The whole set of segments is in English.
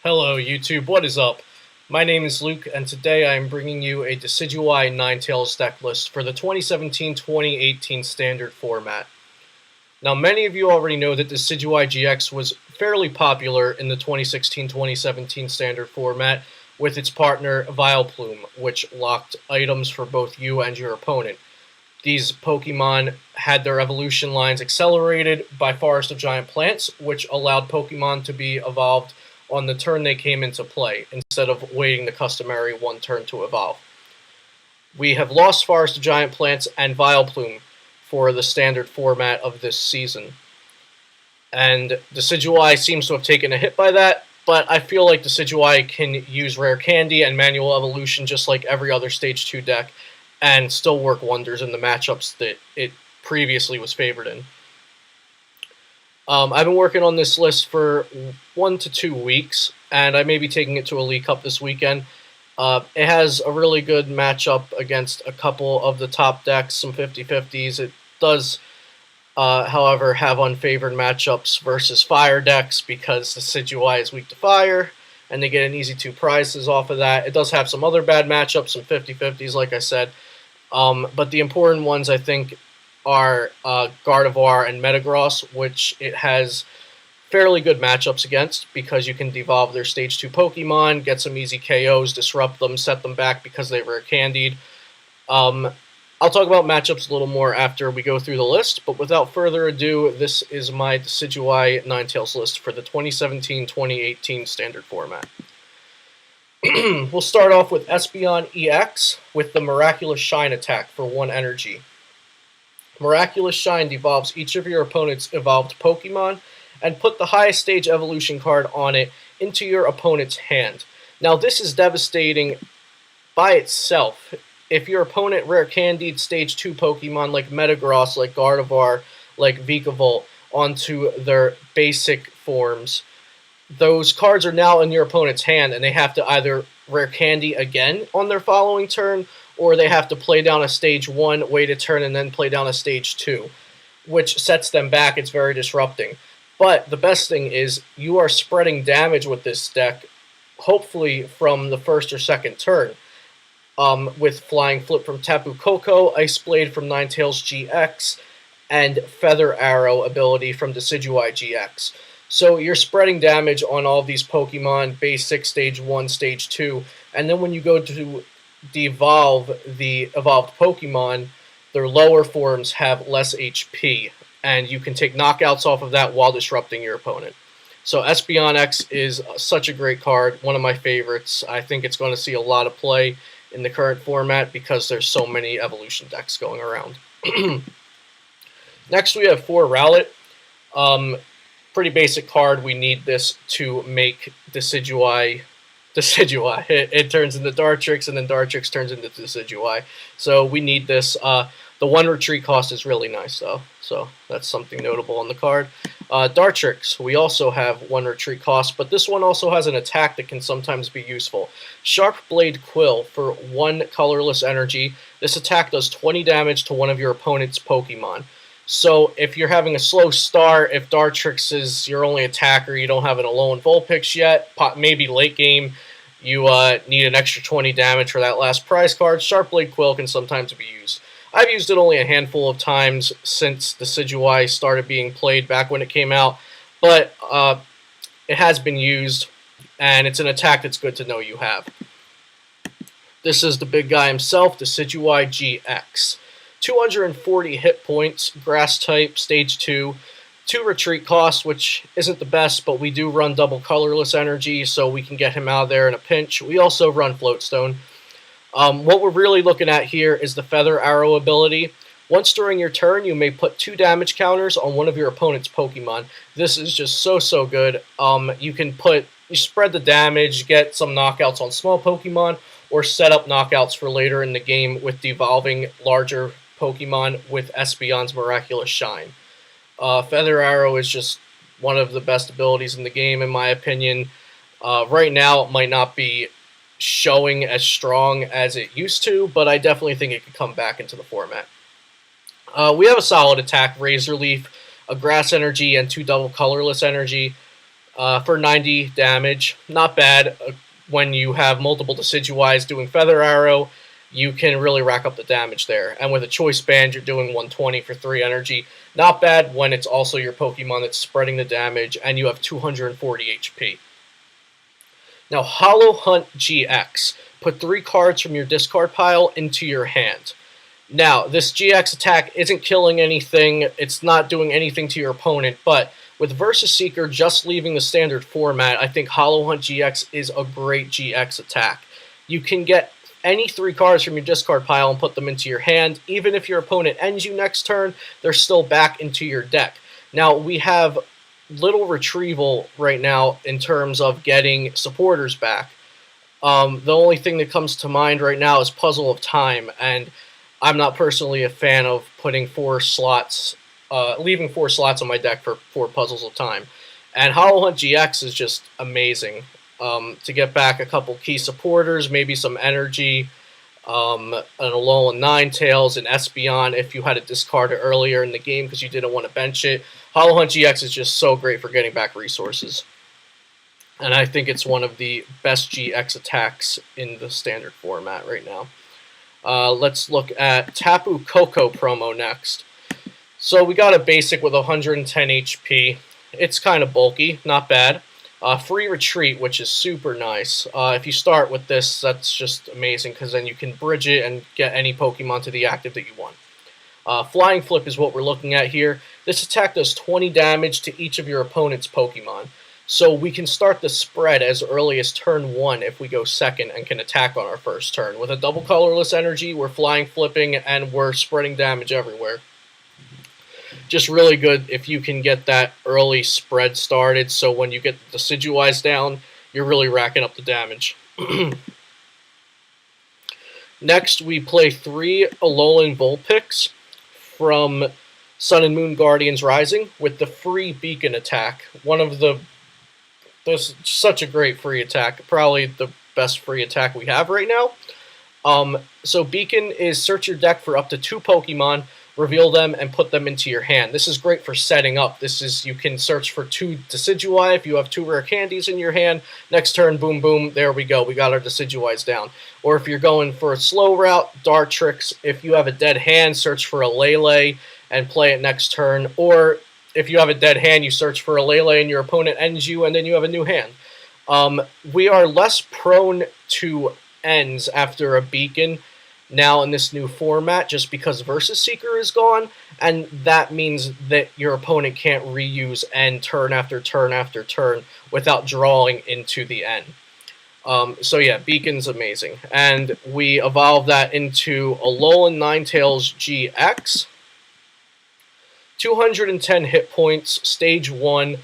Hello YouTube, what is up? My name is Luke, and today I am bringing you a Decidueye Ninetales deck list for the 2017-2018 Standard format. Now, many of you already know that Decidueye GX was fairly popular in the 2016-2017 Standard format with its partner Vileplume, which locked items for both you and your opponent. These Pokemon had their evolution lines accelerated by Forest of Giant Plants, which allowed Pokemon to be evolved on the turn they came into play, instead of waiting the customary one turn to evolve. We have lost Forest of Giant Plants and Vileplume for the standard format of this season. And Decidueye seems to have taken a hit by that, but I feel like Decidueye can use Rare Candy and Manual Evolution just like every other Stage 2 deck, and still work wonders in the matchups that it previously was favored in. I've been working on this list for 1 to 2 weeks, and I may be taking it to a League Cup this weekend. It has a really good matchup against a couple of the top decks, some 50-50s. It does, however, have unfavored matchups versus fire decks because the Decidueye is weak to fire, and they get an easy 2 prizes off of that. It does have some other bad matchups, some 50-50s, like I said. But the important ones, I think, are Gardevoir and Metagross, which it has fairly good matchups against because you can devolve their Stage 2 Pokemon, get some easy KOs, disrupt them, set them back because they were candied. I'll talk about matchups a little more after we go through the list, but without further ado, this is my Decidueye Ninetales list for the 2017-2018 standard format. We'll start off with Espeon EX with the Miraculous Shine attack for 1 energy. Miraculous Shine devolves each of your opponent's evolved Pokemon and put the highest stage evolution card on it into your opponent's hand. Now, this is devastating by itself. If your opponent rare candied stage 2 Pokemon like Metagross, like Gardevoir, like Vikavolt onto their basic forms, those cards are now in your opponent's hand, and they have to either rare candy again on their following turn, or they have to play down a stage 1, wait a turn, and then play down a stage 2, which sets them back. It's very disrupting. But the best thing is you are spreading damage with this deck, hopefully from the first or second turn, with Flying Flip from Tapu Koko, Ice Blade from Ninetales GX, and Feather Arrow ability from Decidueye GX. So you're spreading damage on all these Pokemon, basic, stage 1, stage 2, and then when you go to devolve the evolved Pokemon, their lower forms have less HP, and you can take knockouts off of that while disrupting your opponent. So Espeon X is such a great card, one of my favorites. I think it's going to see a lot of play in the current format because there's so many evolution decks going around. Next we have 4 Rowlet. Pretty basic card. We need this to make Decidueye. It turns into Dartrix, and then Dartrix turns into Decidueye. So we need this. The 1 retreat cost is really nice, though. So that's something notable on the card. Dartrix, we also have 1 retreat cost, but this one also has an attack that can sometimes be useful. Sharp Blade Quill for 1 colorless energy. This attack does 20 damage to one of your opponent's Pokemon. So if you're having a slow start, if Dartrix is your only attacker, you don't have an Alolan Vulpix yet, maybe late game, you need an extra 20 damage for that last prize card, Sharp Blade Quill can sometimes be used. I've used it only a handful of times since Decidueye started being played back when it came out, but it has been used, and it's an attack that's good to know you have. This is the big guy himself, Decidueye GX. 240 hit points, grass type, stage 2, 2 retreat cost, which isn't the best, but we do run double colorless energy, so we can get him out of there in a pinch. We also run Floatstone. What we're really looking at here is the Feather Arrow ability. Once during your turn, you may put 2 damage counters on one of your opponent's Pokemon. This is just so good. You spread the damage, get some knockouts on small Pokemon, or set up knockouts for later in the game with devolving larger Pokemon with Espeon's Miraculous Shine. Feather Arrow is just one of the best abilities in the game, in my opinion. Right now, it might not be showing as strong as it used to, but I definitely think it could come back into the format. We have a solid attack, Razor Leaf, a grass energy, and 2 double colorless energy. for 90 damage. Not bad. When you have multiple Decidueyes doing Feather Arrow, you can really rack up the damage there. And with a Choice Band, you're doing 120 for 3 energy. Not bad when it's also your Pokemon that's spreading the damage, and you have 240 HP. Now, Hollow Hunt GX. Put 3 cards from your discard pile into your hand. Now, this GX attack isn't killing anything, it's not doing anything to your opponent, but with Versus Seeker just leaving the standard format, I think Hollow Hunt GX is a great GX attack. You can get any 3 cards from your discard pile and put them into your hand. Even if your opponent ends you next turn, they're still back into your deck. Now, we have little retrieval right now in terms of getting supporters back. The only thing that comes to mind right now is Puzzle of Time, and I'm not personally a fan of putting 4 slots, leaving 4 slots on my deck for 4 Puzzles of Time. And Hollow Hunt GX is just amazing. To get back a couple key supporters, maybe some energy, an Alolan Ninetales, and Espeon if you had to discard it earlier in the game because you didn't want to bench it. Hollow Hunt GX is just so great for getting back resources. And I think it's one of the best GX attacks in the standard format right now. Let's look at Tapu Koko promo next. So we got a basic with 110 HP. It's kind of bulky, not bad. Free Retreat, which is super nice. If you start with this, that's just amazing, because then you can bridge it and get any Pokemon to the active that you want. Flying Flip is what we're looking at here. This attack does 20 damage to each of your opponent's Pokemon. So we can start the spread as early as turn 1 if we go second and can attack on our first turn. With a double colorless energy, we're flying flipping and we're spreading damage everywhere. Just really good if you can get that early spread started, so when you get the Decidueyes down, you're really racking up the damage. Next, we play 3 Alolan Vulpix from Sun and Moon Guardians Rising with the free Beacon attack. There's such a great free attack, probably the best free attack we have right now. So Beacon is search your deck for up to 2 Pokemon, reveal them, and put them into your hand. This is great for setting up. You can search for 2 Decidueye if you have 2 rare candies in your hand. Next turn, boom, boom, there we go. We got our Decidueyes down. Or if you're going for a slow route, Dartrix. If you have a dead hand, search for a Lele and play it next turn. Or if you have a dead hand, you search for a Lele and your opponent ends you, and then you have a new hand. We are less prone to ends after a Beacon now in this new format, just because Versus Seeker is gone, and that means that your opponent can't reuse end turn after turn after turn without drawing into the end. So yeah, Beacon's amazing. And we evolve that into Alolan Ninetales GX. 210 hit points, stage 1,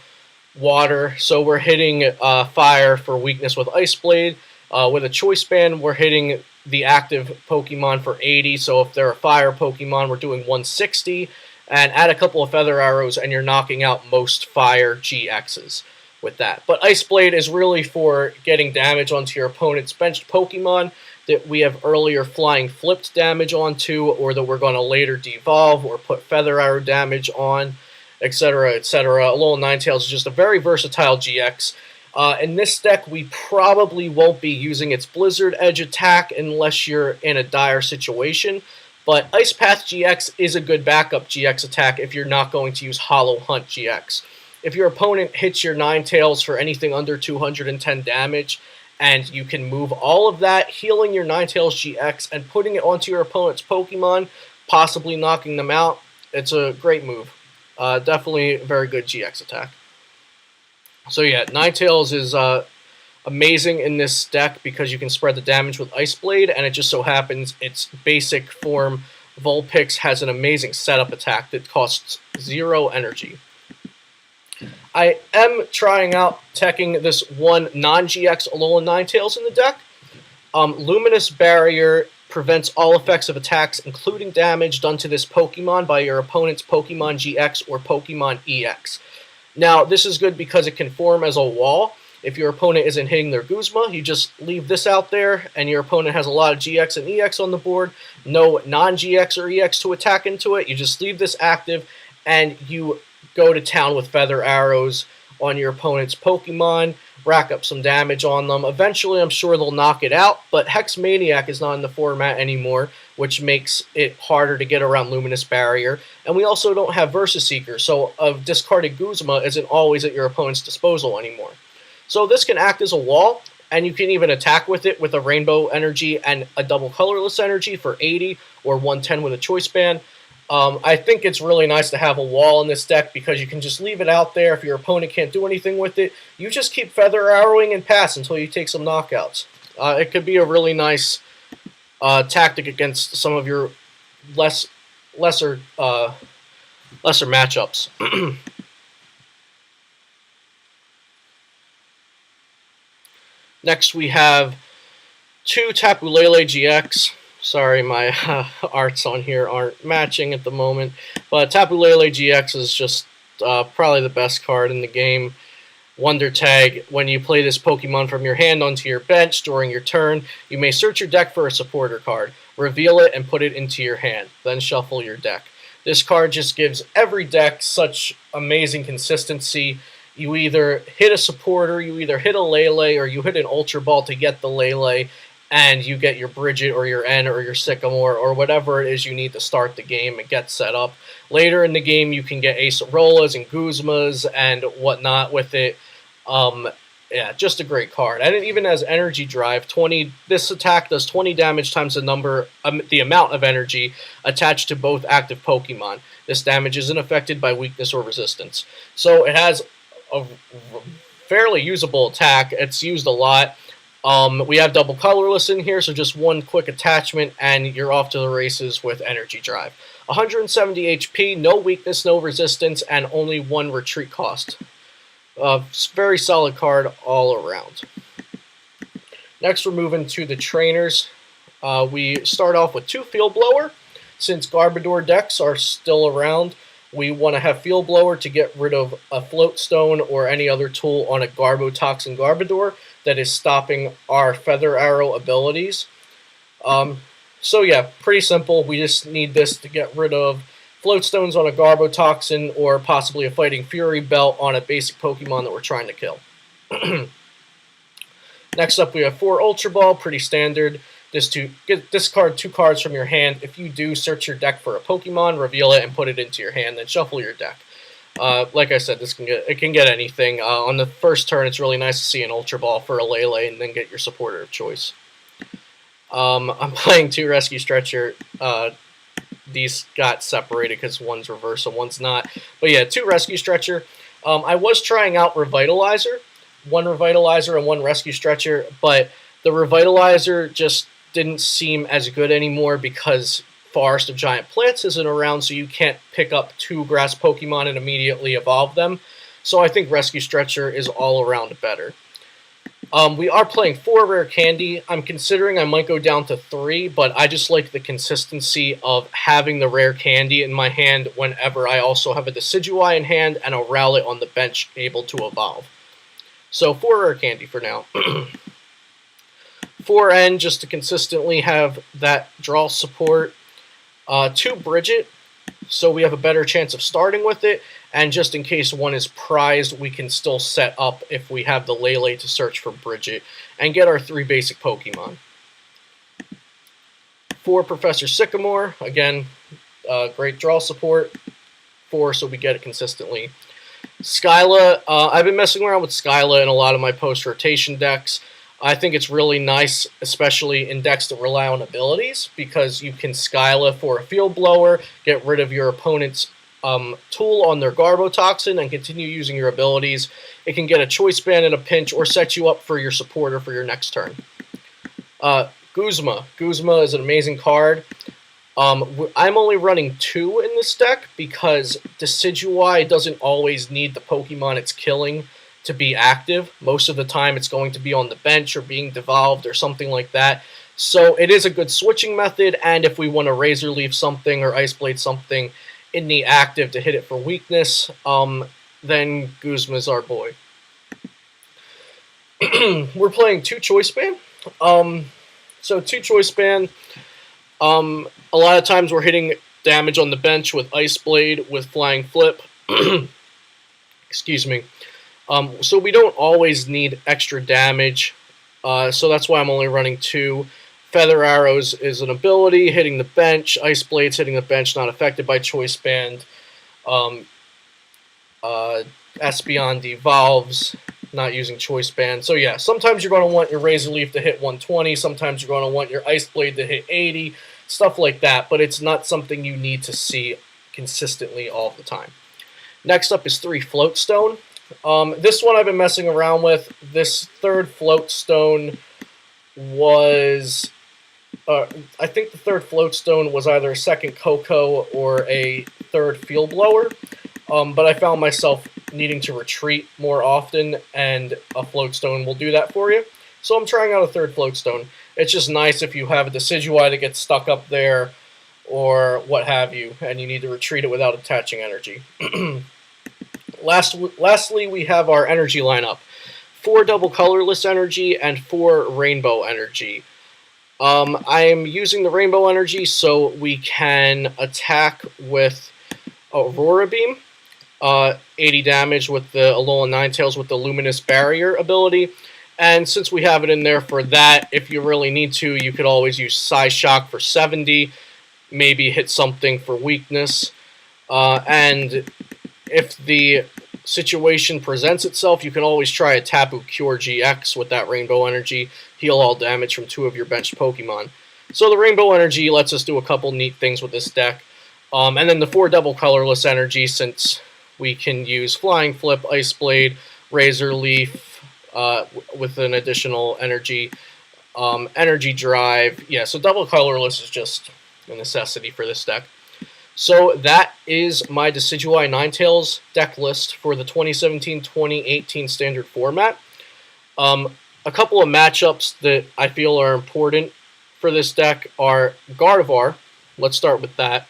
water, so we're hitting fire for weakness with Ice Blade. With a Choice Band, we're hitting the active Pokemon for 80, so if they're a fire Pokemon, we're doing 160, and add a couple of Feather Arrows, and you're knocking out most fire GXs with that. But Ice Blade is really for getting damage onto your opponent's benched Pokemon that we have earlier flying flipped damage onto, or that we're going to later devolve or put Feather Arrow damage on, etc., etc. Alolan Ninetales is just a very versatile GX. In this deck, we probably won't be using its Blizzard Edge attack unless you're in a dire situation, but Ice Path GX is a good backup GX attack if you're not going to use Hollow Hunt GX. If your opponent hits your Ninetales for anything under 210 damage, and you can move all of that, healing your Ninetales GX and putting it onto your opponent's Pokemon, possibly knocking them out, it's a great move. Definitely a very good GX attack. So yeah, Ninetales is amazing in this deck because you can spread the damage with Ice Blade, and it just so happens its basic form, Vulpix, has an amazing setup attack that costs 0 energy. I am trying out teching this one non-GX Alolan Ninetales in the deck. Luminous Barrier prevents all effects of attacks, including damage done to this Pokemon by your opponent's Pokemon GX or Pokemon EX. Now, this is good because it can form as a wall. If your opponent isn't hitting their Guzma, you just leave this out there, and your opponent has a lot of GX and EX on the board, no non-GX or EX to attack into it. You just leave this active, and you go to town with Feather Arrows on your opponent's Pokemon, rack up some damage on them. Eventually, I'm sure they'll knock it out, but Hex Maniac is not in the format anymore, which makes it harder to get around Luminous Barrier. And we also don't have Versus Seeker, so a discarded Guzma isn't always at your opponent's disposal anymore. So this can act as a wall, and you can even attack with it with a Rainbow Energy and a double Colorless Energy for 80 or 110 with a Choice Band. I think it's really nice to have a wall in this deck because you can just leave it out there. If your opponent can't do anything with it, you just keep Feather Arrowing and pass until you take some knockouts. It could be a really nice tactic against some of your lesser matchups. Next, we have 2 Tapu Lele GX. Sorry, my arts on here aren't matching at the moment. But Tapu Lele GX is just probably the best card in the game. Wonder Tag, when you play this Pokemon from your hand onto your bench during your turn, you may search your deck for a supporter card, reveal it, and put it into your hand. Then shuffle your deck. This card just gives every deck such amazing consistency. You either hit a supporter, you either hit a Lele, or you hit an Ultra Ball to get the Lele, and you get your Bridget or your N or your Sycamore or whatever it is you need to start the game and get set up. Later in the game, you can get Acerolas and Guzmas and whatnot with it. Yeah, just a great card. And it even has Energy Drive. This attack does 20 damage times the amount of energy attached to both active Pokemon. This damage isn't affected by weakness or resistance. So it has a fairly usable attack. It's used a lot. We have double Colorless in here, so just one quick attachment, and you're off to the races with Energy Drive. 170 HP, no weakness, no resistance, and only 1 retreat cost. Very solid card all around. Next, we're moving to the trainers. We start off with 2 Field Blower. Since Garbodor decks are still around, we want to have Field Blower to get rid of a Float Stone or any other tool on a Garbotoxin Garbodor that is stopping our Feather Arrow abilities. So yeah, pretty simple. We just need this to get rid of Float Stones on a Garbotoxin or possibly a Fighting Fury Belt on a basic Pokemon that we're trying to kill. Next up, we have 4 Ultra Ball, pretty standard. Discard 2 cards from your hand. If you do, search your deck for a Pokemon, reveal it, and put it into your hand, then shuffle your deck. Like I said, it can get anything. On the first turn, it's really nice to see an Ultra Ball for a Lele and then get your supporter of choice. I'm playing 2 Rescue Stretcher. These got separated because one's reverse and one's not. But yeah, 2 Rescue Stretcher. I was trying out Revitalizer. 1 Revitalizer and 1 Rescue Stretcher, but the Revitalizer just didn't seem as good anymore because Forest of Giant Plants isn't around, so you can't pick up 2 grass Pokemon and immediately evolve them. So I think Rescue Stretcher is all around better. We are playing 4 Rare Candy. I'm considering I might go down to 3, but I just like the consistency of having the Rare Candy in my hand whenever I also have a Decidueye in hand and a Rowlet on the bench able to evolve. So 4 Rare Candy for now. 4N just to consistently have that draw support. 2 Bridget, so we have a better chance of starting with it, and just in case one is prized, we can still set up if we have the Lele to search for Bridget, and get our 3 basic Pokemon. 4 Professor Sycamore, again, great draw support. 4, so we get it consistently. Skyla, I've been messing around with Skyla in a lot of my post-rotation decks. I think it's really nice, especially in decks that rely on abilities, because you can Skyla for a Field Blower, get rid of your opponent's tool on their Garbotoxin, and continue using your abilities. It can get a Choice Band in a pinch, or set you up for your supporter for your next turn. Guzma. Guzma is an amazing card. I'm only running 2 in this deck, because Decidueye doesn't always need the Pokemon it's killing to be active. Most of the time it's going to be on the bench or being devolved or something like that. So it is a good switching method, and if we want to Razor Leaf something or Ice Blade something in the active to hit it for weakness, then Guzma's our boy. We're playing 2 Choice Band. So 2 Choice Band, a lot of times we're hitting damage on the bench with Ice Blade, with Flying Flip. Excuse me. So we don't always need extra damage, so that's why I'm only running 2. Feather Arrows is an ability, hitting the bench. Ice Blades hitting the bench, not affected by Choice Band. Espeon devolves, not using Choice Band. So yeah, sometimes you're going to want your Razor Leaf to hit 120, sometimes you're going to want your Ice Blade to hit 80, stuff like that, but it's not something you need to see consistently all the time. Next up is 3 Float Stone. This one I've been messing around with. This 3rd Float Stone was... I think the 3rd Float Stone was either a 2nd Coco or a 3rd Field Blower, but I found myself needing to retreat more often, and a Float Stone will do that for you. So I'm trying out a 3rd Float Stone. It's just nice if you have a Decidueye that gets stuck up there or what have you, and you need to retreat it without attaching energy. Lastly, we have our energy lineup. 4 double colorless energy and 4 rainbow energy. I am using the rainbow energy so we can attack with Aurora Beam. 80 damage with the Alolan Ninetales with the Luminous Barrier ability. And since we have it in there for that, if you really need to, you could always use Psy Shock for 70. Maybe hit something for weakness. And if the situation presents itself, you can always try a Tapu Cure GX with that Rainbow Energy. Heal all damage from 2 of your benched Pokemon. So the Rainbow Energy lets us do a couple neat things with this deck. And then the 4 double colorless energy, since we can use Flying Flip, Ice Blade, Razor Leaf with an additional energy, Energy Drive. Yeah, so double colorless is just a necessity for this deck. So that is my Decidueye Ninetales deck list for the 2017-2018 standard format. A couple of matchups that I feel are important for this deck are Gardevoir. Let's start with that.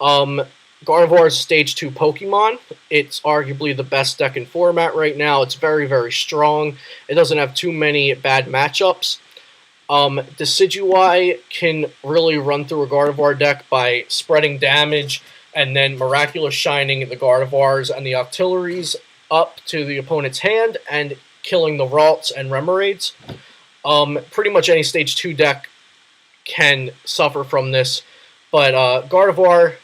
Gardevoir is a Stage 2 Pokemon. It's arguably the best deck in format right now. It's very, very strong. It doesn't have too many bad matchups. Decidueye can really run through a Gardevoir deck by spreading damage and then Miraculous Shining the Gardevoirs and the Octilleries up to the opponent's hand and killing the Ralts and Remoraid's. Pretty much any Stage 2 deck can suffer from this, but Gardevoir,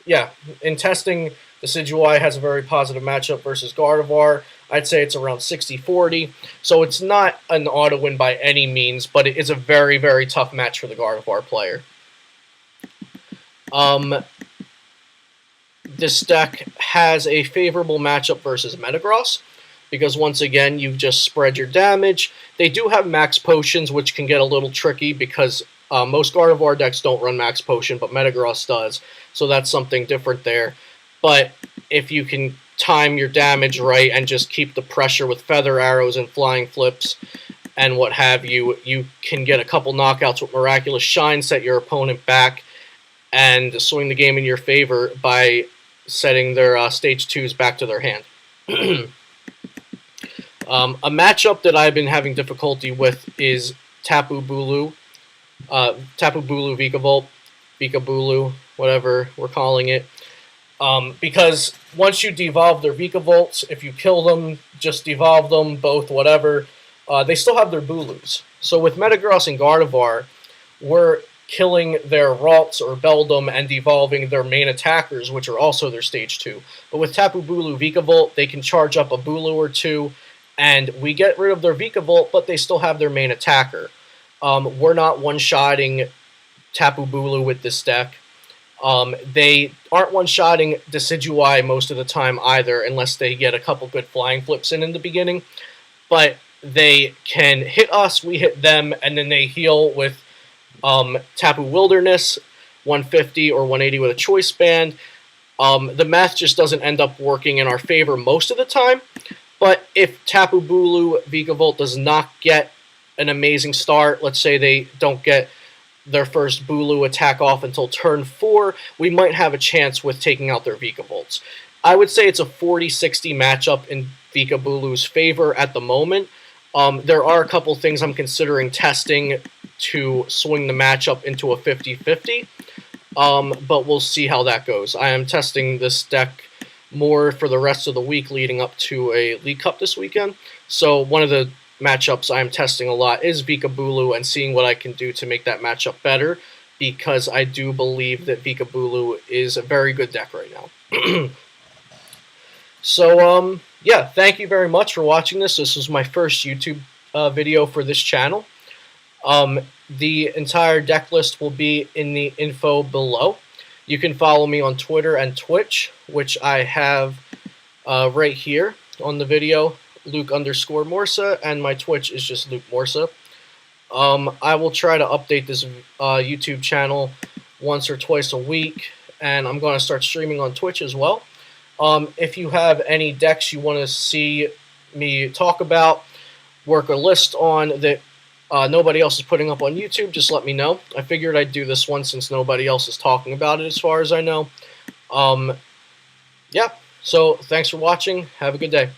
yeah, in testing, Decidueye has a very positive matchup versus Gardevoir. I'd say it's around 60-40, so it's not an auto-win by any means, but it is a very, very tough match for the Gardevoir player. This deck has a favorable matchup versus Metagross, because once again, you just spread your damage. They do have max potions, which can get a little tricky because most Gardevoir decks don't run max potion, but Metagross does, so that's something different there. But if you can time your damage right and just keep the pressure with Feather Arrows and Flying Flips and what have you, you can get a couple knockouts with Miraculous Shine, set your opponent back, and swing the game in your favor by setting their Stage 2s back to their hand. A matchup that I've been having difficulty with is Tapu Bulu. Tapu Bulu Vikavolt, Vikabulu, whatever we're calling it. Because once you devolve their Vikavolts, if you kill them, just devolve them, both, whatever, they still have their Bulus. So with Metagross and Gardevoir, we're killing their Ralts or Beldum and devolving their main attackers, which are also their Stage 2. But with Tapu Bulu Vikavolt, they can charge up a Bulu or two, and we get rid of their Vikavolt, but they still have their main attacker. We're not one-shotting Tapu Bulu with this deck. They aren't one-shotting Decidueye most of the time either, unless they get a couple good Flying Flips in the beginning. But they can hit us, we hit them, and then they heal with Tapu Wilderness, 150 or 180 with a Choice Band. The math just doesn't end up working in our favor most of the time. But if Tapu Bulu Vikavolt does not get an amazing start, let's say they don't get their first Bulu attack off until turn 4, we might have a chance with taking out their Vikavolts. I would say it's a 40-60 matchup in Vikabulu's favor at the moment. There are a couple things I'm considering testing to swing the matchup into a 50-50, but we'll see how that goes. I am testing this deck more for the rest of the week leading up to a League Cup this weekend. So one of the matchups I'm testing a lot is Vikabulu and seeing what I can do to make that matchup better, because I do believe that Vikabulu is a very good deck right now. So, yeah, thank you very much for watching this. This was my first YouTube video for this channel. The entire deck list will be in the info below. You can follow me on Twitter and Twitch, which I have right here on the video, Luke_Morsa, and my Twitch is just Luke Morsa. I will try to update this YouTube channel once or twice a week, and I'm going to start streaming on Twitch as well. If you have any decks you want to see me talk about, work a list on that nobody else is putting up on YouTube, just let me know. I figured I'd do this one since nobody else is talking about it as far as I know. Yeah, so thanks for watching. Have a good day.